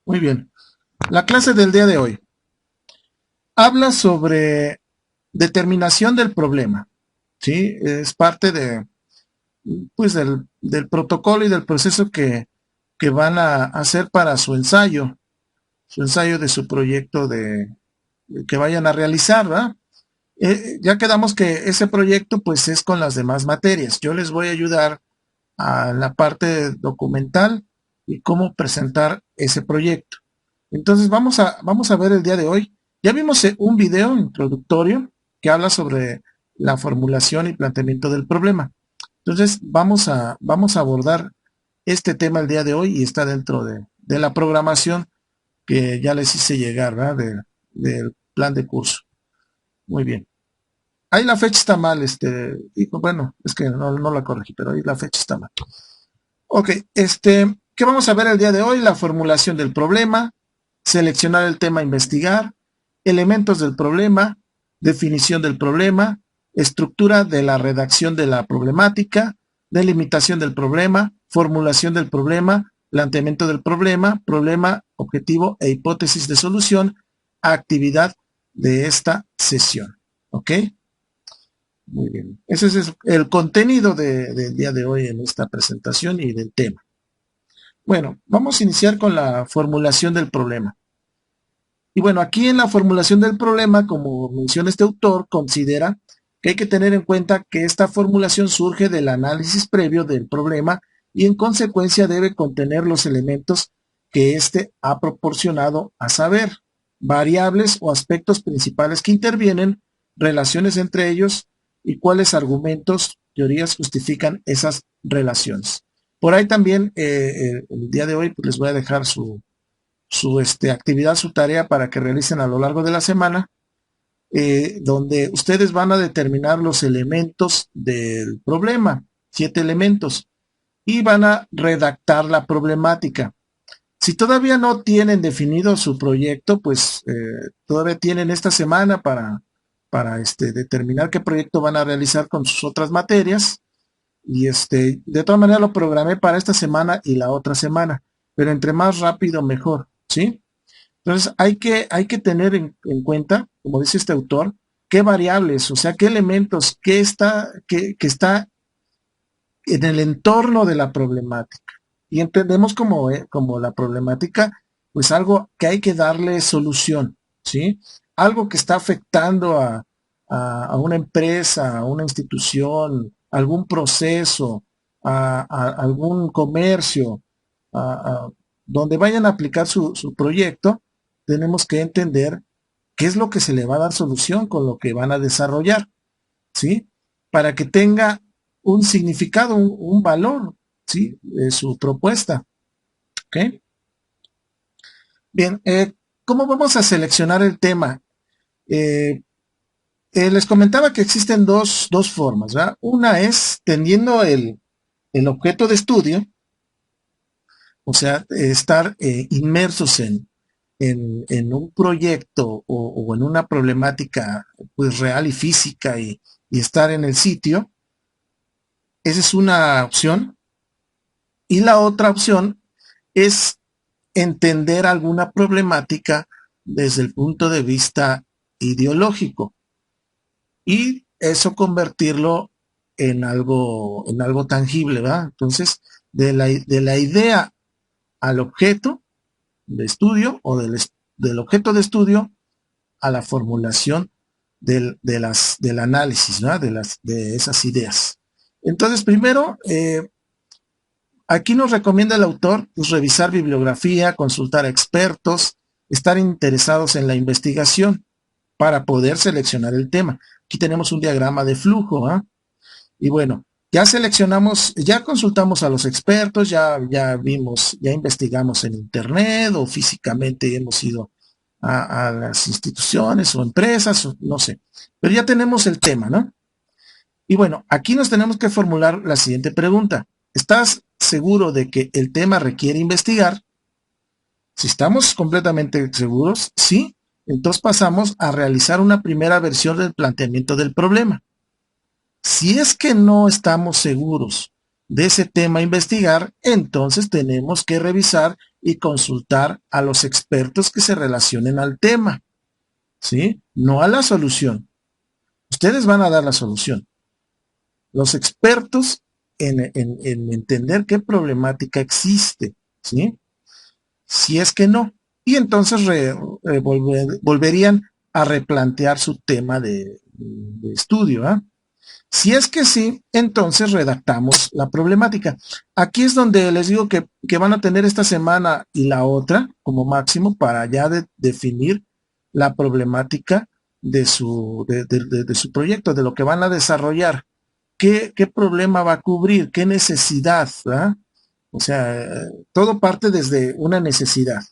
Muy bien. La clase del día de hoy habla sobre determinación del problema. ¿Sí? Es parte de, pues del protocolo y del proceso que van a hacer para su ensayo de su proyecto que vayan a realizar, ¿verdad? Ya quedamos que ese proyecto pues es con las demás materias. Yo les voy a ayudar a la parte documental y cómo presentar ese proyecto. Entonces vamos a ver el día de hoy. Ya vimos un video introductorio que habla sobre la formulación y planteamiento del problema. Entonces vamos a abordar este tema el día de hoy y está dentro de la programación que ya les hice llegar, ¿verdad? Del plan de curso. Muy bien. Ahí la fecha está mal, bueno, es que no la corregí, pero ahí la fecha está mal. Ok, ¿qué vamos a ver el día de hoy? La formulación del problema, seleccionar el tema a investigar, elementos del problema, definición del problema, estructura de la redacción de la problemática, delimitación del problema, formulación del problema, planteamiento del problema, problema, objetivo e hipótesis de solución, actividad de esta sesión. ¿Ok? Muy bien. Ese es el contenido del día de hoy en esta presentación y del tema. Bueno, vamos a iniciar con la formulación del problema. Y bueno, aquí en la formulación del problema, como menciona este autor, considera que hay que tener en cuenta que esta formulación surge del análisis previo del problema y en consecuencia debe contener los elementos que éste ha proporcionado, a saber, variables o aspectos principales que intervienen, relaciones entre ellos y cuáles argumentos, teorías justifican esas relaciones. Por ahí también el día de hoy pues, les voy a dejar su actividad, su tarea para que realicen a lo largo de la semana, donde ustedes van a determinar los elementos del problema, 7 elementos, y van a redactar la problemática. Si todavía no tienen definido su proyecto, pues todavía tienen esta semana para determinar qué proyecto van a realizar con sus otras materias. Y de todas maneras lo programé para esta semana y la otra semana, pero entre más rápido mejor, ¿sí? Entonces hay que tener en cuenta, como dice este autor, qué variables, o sea, qué elementos, que está en el entorno de la problemática. Y entendemos como la problemática, pues algo que hay que darle solución, ¿sí? Algo que está afectando a una empresa, a una institución, algún proceso, a algún comercio, donde vayan a aplicar su proyecto, tenemos que entender qué es lo que se le va a dar solución con lo que van a desarrollar, ¿sí? Para que tenga un significado, un valor, ¿sí? Su propuesta, ¿ok? Bien, ¿cómo vamos a seleccionar el tema? Eh, les comentaba que existen dos formas, ¿verdad? Una es teniendo el objeto de estudio, o sea, estar inmersos en un proyecto o en una problemática pues real y física y estar en el sitio. Esa es una opción. Y la otra opción es entender alguna problemática desde el punto de vista ideológico y eso convertirlo en algo tangible, ¿verdad? Entonces, de la idea al objeto de estudio o del objeto de estudio a la formulación del análisis, ¿no? De esas ideas. Entonces, primero, aquí nos recomienda el autor pues, revisar bibliografía, consultar a expertos, estar interesados en la investigación para poder seleccionar el tema. Aquí tenemos un diagrama de flujo, ¿eh? Y bueno, ya seleccionamos, ya consultamos a los expertos, ya vimos, ya investigamos en internet o físicamente hemos ido a las instituciones o empresas, o no sé. Pero ya tenemos el tema, ¿no? Y bueno, aquí nos tenemos que formular la siguiente pregunta. ¿Estás seguro de que el tema requiere investigar? Si estamos completamente seguros, sí, entonces pasamos a realizar una primera versión del planteamiento del problema. Si es que no estamos seguros de ese tema a investigar, entonces tenemos que revisar y consultar a los expertos que se relacionen al tema, ¿sí? No a la solución. Ustedes van a dar la solución. Los expertos en entender qué problemática existe, ¿sí? Si es que no. Y entonces volverían a replantear su tema de estudio. ¿Eh? Si es que sí, entonces redactamos la problemática. Aquí es donde les digo que van a tener esta semana y la otra como máximo para ya definir la problemática de su proyecto, de lo que van a desarrollar. ¿Qué problema va a cubrir? ¿Qué necesidad? ¿verdad? O sea, todo parte desde una necesidad.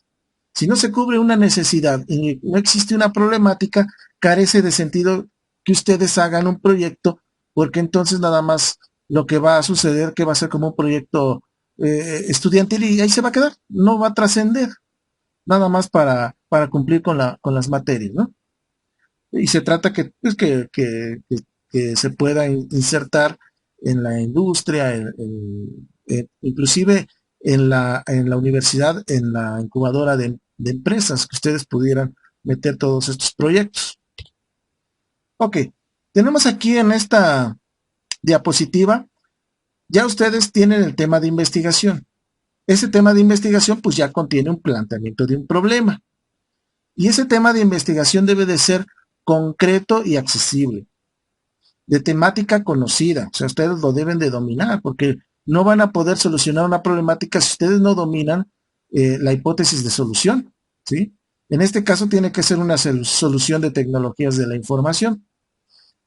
Si no se cubre una necesidad y no existe una problemática, carece de sentido que ustedes hagan un proyecto, porque entonces nada más lo que va a suceder que va a ser como un proyecto estudiantil y ahí se va a quedar, no va a trascender, nada más para cumplir con las materias, ¿no? Y se trata pues, que se pueda insertar en la industria, inclusive en la universidad, en la incubadora de empresas, que ustedes pudieran meter todos estos proyectos. Ok, tenemos aquí en esta diapositiva, ya ustedes tienen el tema de investigación. Ese tema de investigación pues ya contiene un planteamiento de un problema. Y ese tema de investigación debe de ser concreto y accesible, de temática conocida. O sea, ustedes lo deben de dominar, porque no van a poder solucionar una problemática si ustedes no dominan la hipótesis de solución, ¿sí? En este caso tiene que ser una solución de tecnologías de la información.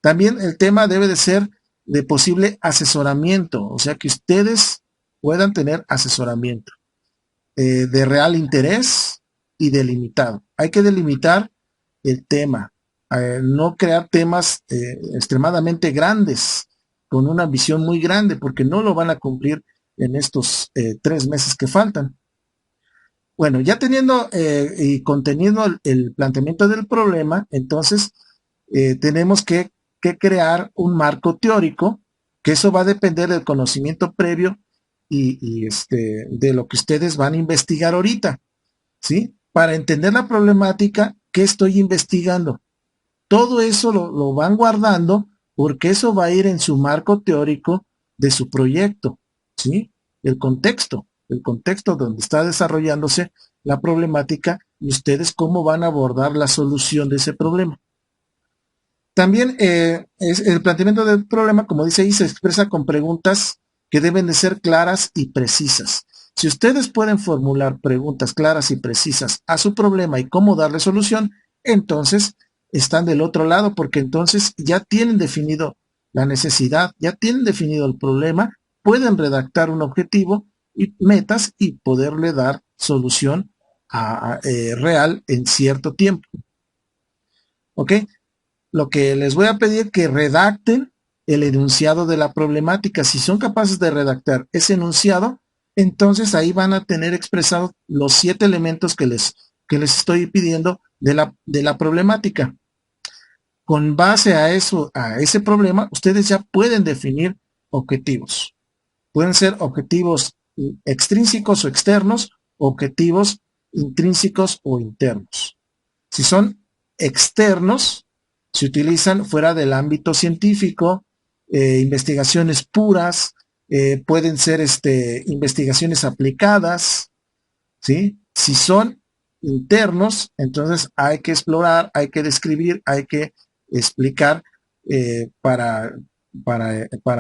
También el tema debe de ser de posible asesoramiento, o sea, que ustedes puedan tener asesoramiento de real interés y delimitado. Hay que delimitar el tema, no crear temas extremadamente grandes, con una visión muy grande, porque no lo van a cumplir en estos 3 meses que faltan. Bueno, ya teniendo y conteniendo el planteamiento del problema, entonces tenemos que crear un marco teórico, que eso va a depender del conocimiento previo de lo que ustedes van a investigar ahorita, ¿sí? Para entender la problemática, ¿qué estoy investigando? Todo eso lo van guardando porque eso va a ir en su marco teórico de su proyecto, ¿sí? El contexto donde está desarrollándose la problemática y ustedes cómo van a abordar la solución de ese problema. También el planteamiento del problema, como dice ahí, se expresa con preguntas que deben de ser claras y precisas. Si ustedes pueden formular preguntas claras y precisas a su problema y cómo darle solución, entonces están del otro lado, porque entonces ya tienen definido la necesidad, ya tienen definido el problema, pueden redactar un objetivo y metas y poderle dar solución real en cierto tiempo. ¿Ok? Lo que les voy a pedir es que redacten el enunciado de la problemática. Si son capaces de redactar ese enunciado, entonces ahí van a tener expresados los 7 elementos que les estoy pidiendo de la problemática. Con base a eso, a ese problema, ustedes ya pueden definir objetivos. Pueden ser objetivos extrínsecos o externos, objetivos intrínsecos o internos. Si son externos, se utilizan fuera del ámbito científico, investigaciones puras, pueden ser investigaciones aplicadas, ¿sí? Si son internos, entonces hay que explorar, hay que describir, hay que explicar para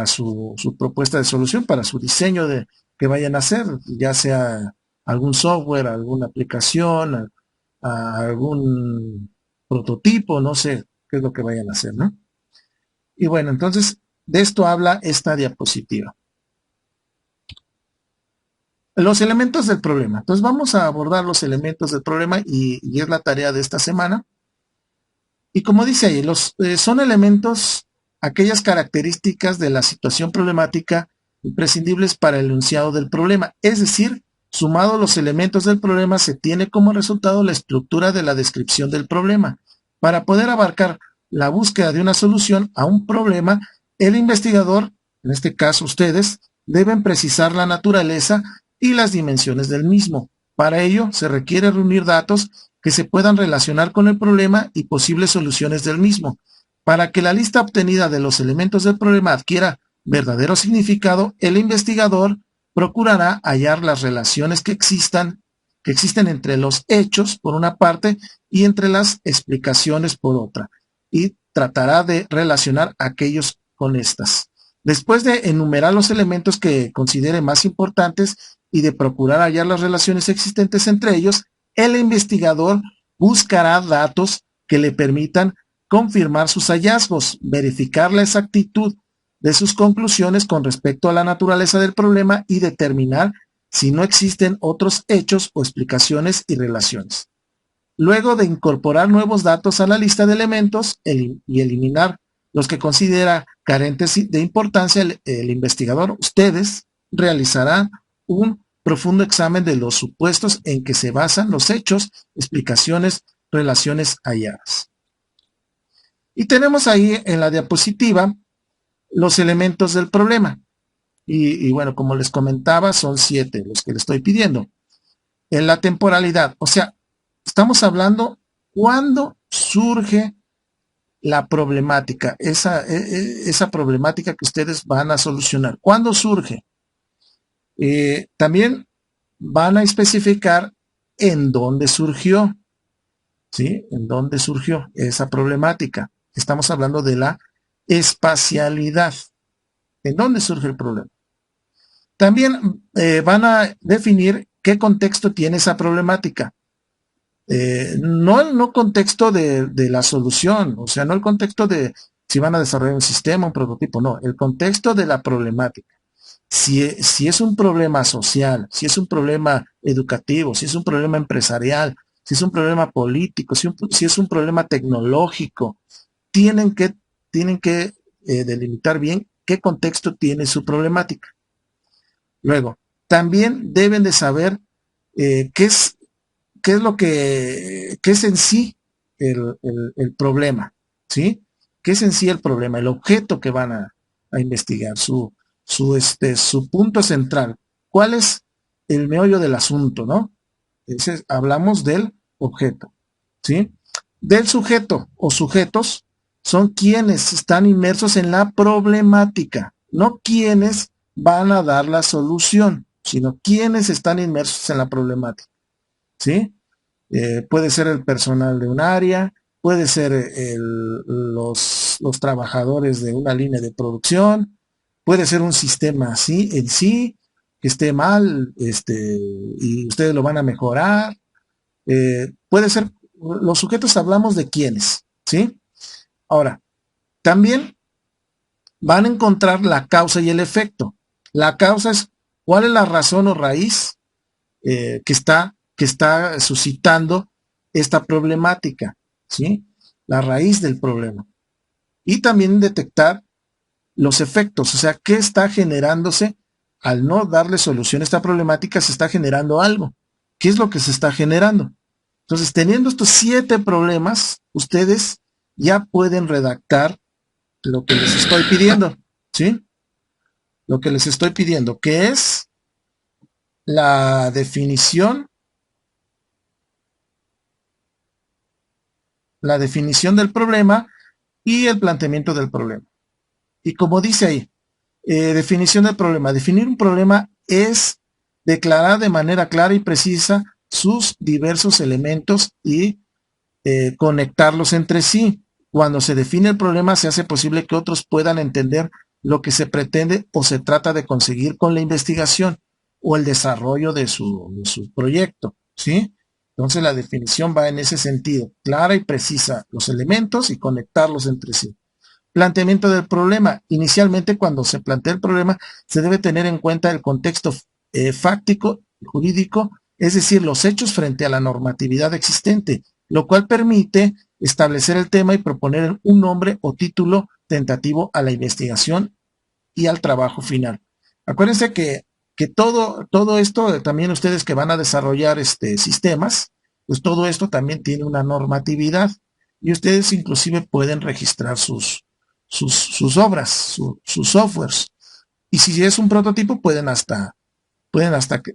su propuesta de solución, para su diseño que vayan a hacer, ya sea algún software, alguna aplicación, algún prototipo, no sé qué es lo que vayan a hacer, ¿no? Y bueno, entonces de esto habla esta diapositiva. Los elementos del problema. Entonces vamos a abordar los elementos del problema y es la tarea de esta semana. Y como dice ahí, son elementos, aquellas características de la situación problemática imprescindibles para el enunciado del problema. Es decir, sumado los elementos del problema, se tiene como resultado la estructura de la descripción del problema. Para poder abarcar la búsqueda de una solución a un problema, el investigador, en este caso ustedes, deben precisar la naturaleza y las dimensiones del mismo. Para ello, se requiere reunir datos que se puedan relacionar con el problema y posibles soluciones del mismo. Para que la lista obtenida de los elementos del problema adquiera verdadero significado, el investigador procurará hallar las relaciones que existen entre los hechos, por una parte, y entre las explicaciones, por otra, y tratará de relacionar aquellos con estas. Después de enumerar los elementos que considere más importantes y de procurar hallar las relaciones existentes entre ellos, el investigador buscará datos que le permitan confirmar sus hallazgos, verificar la exactitud de sus conclusiones con respecto a la naturaleza del problema y determinar si no existen otros hechos o explicaciones y relaciones. Luego de incorporar nuevos datos a la lista de elementos y eliminar los que considera carentes de importancia, el investigador, ustedes, realizarán un profundo examen de los supuestos en que se basan los hechos, explicaciones, relaciones halladas. Y tenemos ahí en la diapositiva los elementos del problema. Y bueno, como les comentaba, son 7 los que le estoy pidiendo. En la temporalidad, o sea, estamos hablando cuándo surge la problemática, esa problemática que ustedes van a solucionar. ¿Cuándo surge? También van a especificar en dónde surgió, ¿sí? En dónde surgió esa problemática. Estamos hablando de la espacialidad. ¿En dónde surge el problema? También van a definir qué contexto tiene esa problemática. No el contexto de la solución, o sea, no el contexto de si van a desarrollar un sistema, un prototipo, no, el contexto de la problemática. Si es un problema social, si es un problema educativo, si es un problema empresarial, si es un problema político, si es un problema tecnológico, tienen que delimitar bien qué contexto tiene su problemática. Luego, también deben de saber qué es en sí el problema, ¿sí? ¿Qué es en sí el problema? El objeto que van a investigar, su punto central. ¿Cuál es el meollo del asunto, no? Entonces, hablamos del objeto, ¿sí? Del sujeto o sujetos son quienes están inmersos en la problemática, no quienes van a dar la solución, sino quienes están inmersos en la problemática, ¿sí? Puede ser el personal de un área, puede ser los trabajadores de una línea de producción, puede ser un sistema así en sí, que esté mal, y ustedes lo van a mejorar. Puede ser, los sujetos hablamos de quiénes, ¿sí? Ahora, también van a encontrar la causa y el efecto. La causa es cuál es la razón o raíz que está suscitando esta problemática, ¿sí? La raíz del problema. Y también detectar los efectos, o sea, qué está generándose al no darle solución a esta problemática, se está generando algo. ¿Qué es lo que se está generando? Entonces, teniendo estos 7 problemas, ustedes ya pueden redactar lo que les estoy pidiendo, ¿sí? Lo que les estoy pidiendo, que es la definición del problema y el planteamiento del problema. Y como dice ahí, definición del problema. Definir un problema es declarar de manera clara y precisa sus diversos elementos y conectarlos entre sí. Cuando se define el problema, se hace posible que otros puedan entender lo que se pretende o se trata de conseguir con la investigación o el desarrollo de su proyecto, ¿sí? Entonces la definición va en ese sentido, clara y precisa los elementos y conectarlos entre sí. Planteamiento del problema. Inicialmente, cuando se plantea el problema, se debe tener en cuenta el contexto fáctico y jurídico, es decir, los hechos frente a la normatividad existente, lo cual permite establecer el tema y proponer un nombre o título tentativo a la investigación y al trabajo final. Acuérdense que todo esto, también ustedes que van a desarrollar sistemas, pues todo esto también tiene una normatividad y ustedes inclusive pueden registrar sus obras, sus softwares. Y si es un prototipo, pueden hasta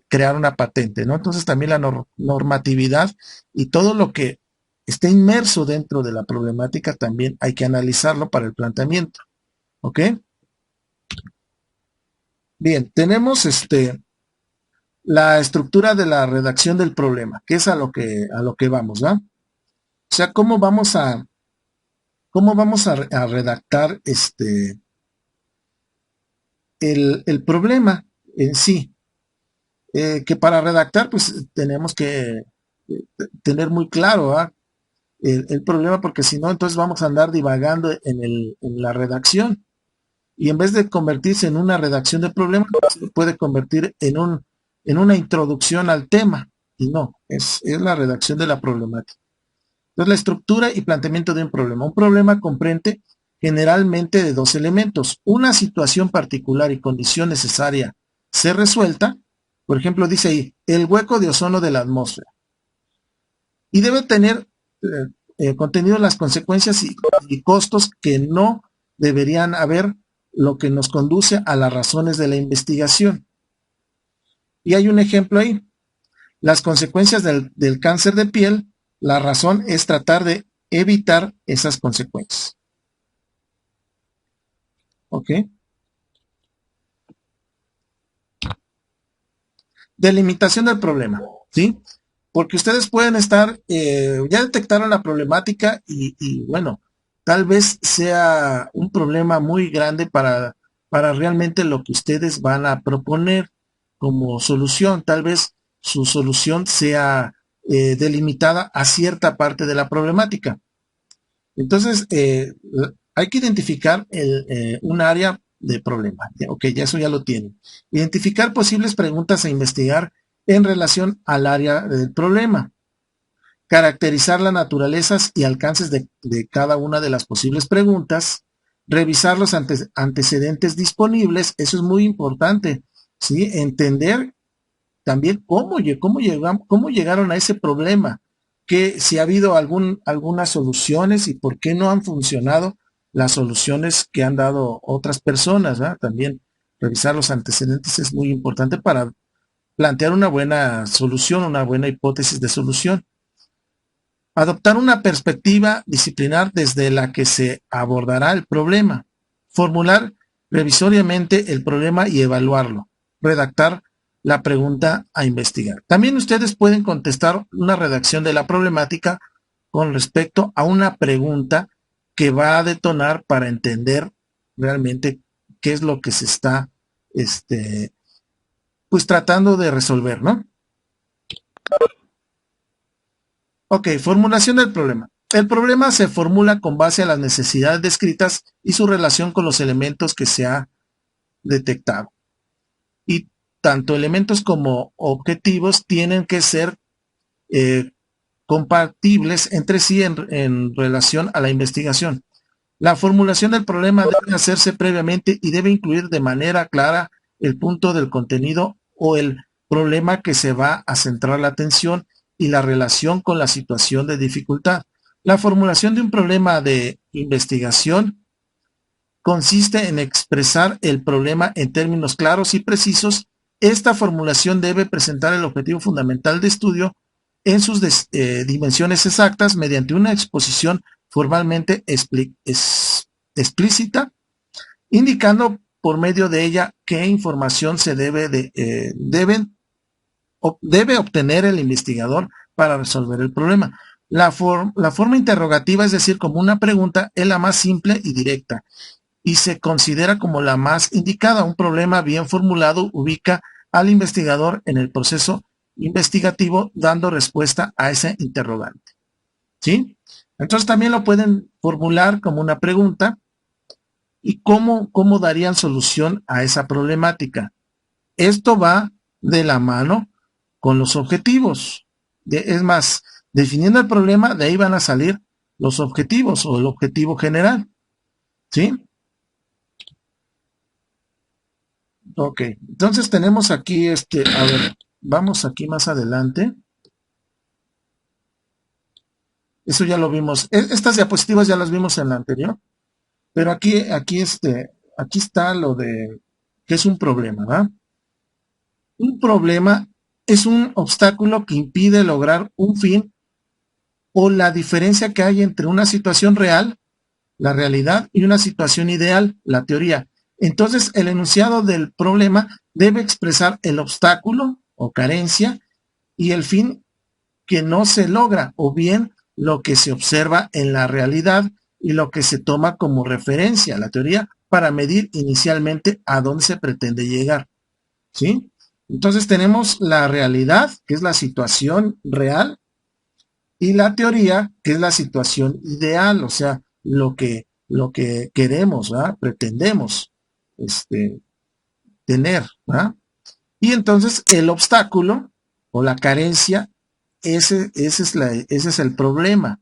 crear una patente, ¿no? Entonces también la normatividad y todo lo que esté inmerso dentro de la problemática también hay que analizarlo para el planteamiento, ¿ok? Bien, tenemos la estructura de la redacción del problema, que es a lo que vamos, ¿va? O sea, cómo vamos a redactar el problema en sí. Que para redactar, pues tenemos que tener muy claro, ¿va? El problema, porque si no, entonces vamos a andar divagando en la redacción. Y en vez de convertirse en una redacción de problema, se puede convertir en una introducción al tema. Y no, es la redacción de la problemática. Entonces, la estructura y planteamiento de un problema. Un problema comprende generalmente de dos elementos. Una situación particular y condición necesaria ser resuelta. Por ejemplo, dice ahí, el hueco de ozono de la atmósfera. Y debe tener contenido las consecuencias y costos que no deberían haber, lo que nos conduce a las razones de la investigación. Y hay un ejemplo ahí. Las consecuencias del cáncer de piel, la razón es tratar de evitar esas consecuencias. ¿Ok? Delimitación del problema. ¿Sí? Porque ustedes pueden estar, ya detectaron la problemática bueno, tal vez sea un problema muy grande para realmente lo que ustedes van a proponer como solución. Tal vez su solución sea delimitada a cierta parte de la problemática. Entonces, hay que identificar un área de problema. Ok, ya eso ya lo tienen. Identificar posibles preguntas a investigar en relación al área del problema. Caracterizar las naturalezas y alcances de cada una de las posibles preguntas. Revisar los antecedentes disponibles. Eso es muy importante. ¿Sí? Entender también cómo llegaron a ese problema, que si ha habido algunas soluciones y por qué no han funcionado las soluciones que han dado otras personas, ¿verdad? También revisar los antecedentes es muy importante para plantear una buena solución, una buena hipótesis de solución. Adoptar una perspectiva disciplinar desde la que se abordará el problema. Formular revisoriamente el problema y evaluarlo. Redactar la pregunta a investigar. También ustedes pueden contestar una redacción de la problemática con respecto a una pregunta que va a detonar para entender realmente qué es lo que se está pues tratando de resolver, ¿no? Ok, formulación del problema. El problema se formula con base a las necesidades descritas y su relación con los elementos que se ha detectado. Y tanto elementos como objetivos tienen que ser compatibles entre sí en relación a la investigación. La formulación del problema debe hacerse previamente y debe incluir de manera clara el punto del contenido o el problema que se va a centrar la atención y la relación con la situación de dificultad. La formulación de un problema de investigación consiste en expresar el problema en términos claros y precisos. Esta formulación debe presentar el objetivo fundamental de estudio en sus dimensiones exactas mediante una exposición formalmente explícita, indicando por medio de ella qué información se debe obtener el investigador para resolver el problema. La forma interrogativa, es decir, como una pregunta, es la más simple y directa y se considera como la más indicada. Un problema bien formulado ubica al investigador en el proceso investigativo dando respuesta a ese interrogante. ¿Sí? Entonces también lo pueden formular como una pregunta y cómo darían solución a esa problemática. Esto va de la mano con los objetivos. Es más, definiendo el problema, de ahí van a salir los objetivos o el objetivo general. ¿Sí? Ok, entonces tenemos aquí a ver, vamos aquí más adelante. Eso ya lo vimos. Estas diapositivas ya las vimos en la anterior, pero aquí está lo de ¿Qué es un problema? ¿Va? Un problema es un obstáculo que impide lograr un fin o la diferencia que hay entre una situación real, la realidad, y una situación ideal, la teoría. Entonces, el enunciado del problema debe expresar el obstáculo o carencia y el fin que no se logra, o bien lo que se observa en la realidad y lo que se toma como referencia, la teoría, para medir inicialmente a dónde se pretende llegar. ¿Sí? Entonces tenemos la realidad, que es la situación real, y la teoría, que es la situación ideal, o sea, lo que queremos, ¿verdad? Pretendemos tener. ¿verdad? Y entonces el obstáculo o la carencia, ese es el problema.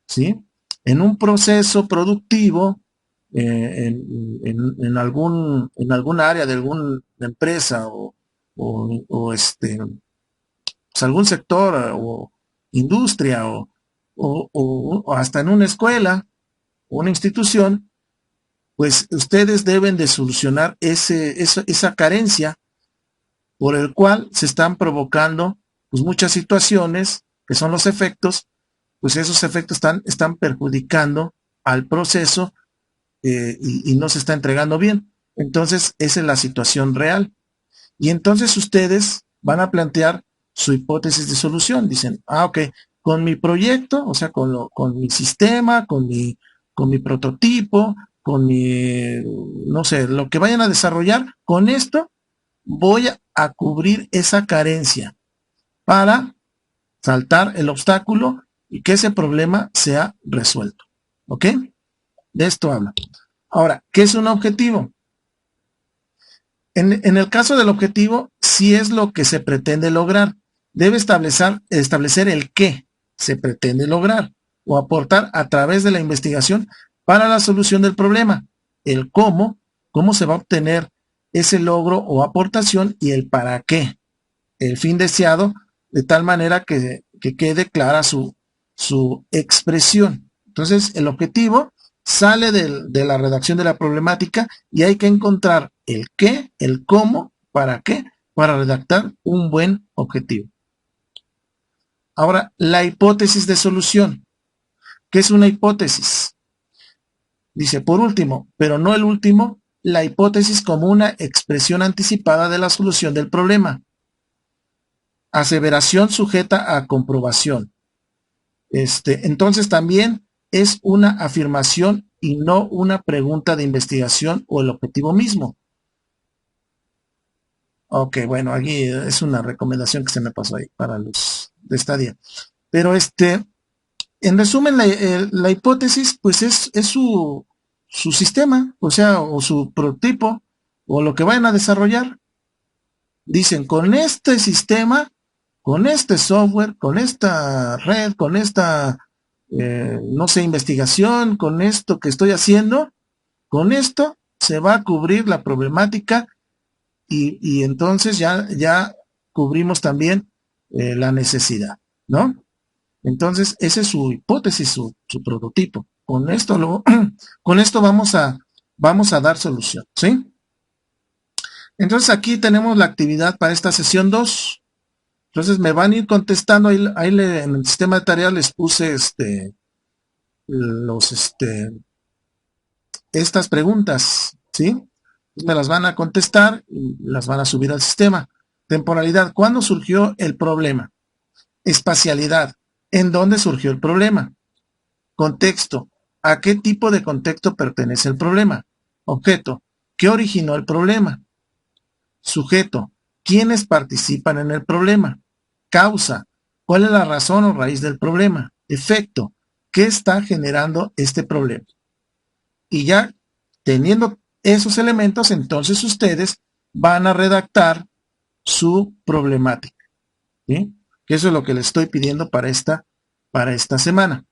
¿Sí? En un proceso productivo, en algún área de alguna empresa o pues algún sector o industria o hasta en una escuela o una institución, pues ustedes deben de solucionar esa carencia por el cual se están provocando pues muchas situaciones que son los efectos, pues esos efectos están perjudicando al proceso y no se está entregando bien. Entonces, esa es la situación real. Y entonces ustedes van a plantear su hipótesis de solución. Dicen, ok, con mi proyecto, o sea, con mi sistema, con mi prototipo, con mi, no sé, lo que vayan a desarrollar, con esto voy a cubrir esa carencia para saltar el obstáculo y que ese problema sea resuelto. ¿Ok? De esto habla. Ahora, ¿qué es un objetivo? En el caso del objetivo, si es lo que se pretende lograr, debe establecer el qué se pretende lograr o aportar a través de la investigación para la solución del problema, el cómo se va a obtener ese logro o aportación y el para qué, el fin deseado, de tal manera que quede clara su expresión. Entonces, el objetivo sale de la redacción de la problemática y hay que encontrar el qué, el cómo, para qué, para redactar un buen objetivo. Ahora, la hipótesis de solución. ¿Qué es una hipótesis? Dice, por último, pero no el último, la hipótesis como una expresión anticipada de la solución del problema. Aseveración sujeta a comprobación. Entonces también es una afirmación y no una pregunta de investigación o el objetivo mismo. Ok, bueno, aquí es una recomendación que se me pasó ahí para los de esta día. Pero en resumen, la hipótesis, pues es su sistema, o sea, o su prototipo, o lo que vayan a desarrollar. Dicen, con este sistema, con este software, con esta red, con esta, no sé, investigación, con esto que estoy haciendo, con esto se va a cubrir la problemática y entonces ya cubrimos también la necesidad, ¿no? Entonces, esa es su hipótesis, su prototipo. Con esto vamos a dar solución, ¿sí? Entonces aquí tenemos la actividad para esta sesión 2. Entonces me van a ir contestando, en el sistema de tareas les puse los, estas preguntas, ¿sí? Me las van a contestar y las van a subir al sistema. Temporalidad, ¿cuándo surgió el problema? Espacialidad, ¿en dónde surgió el problema? Contexto, ¿a qué tipo de contexto pertenece el problema? Objeto, ¿qué originó el problema? Sujeto, ¿quiénes participan en el problema? Causa, ¿cuál es la razón o raíz del problema? Efecto, ¿qué está generando este problema? Y ya teniendo esos elementos, entonces ustedes van a redactar su problemática. ¿Sí? Que eso es lo que les estoy pidiendo para esta semana.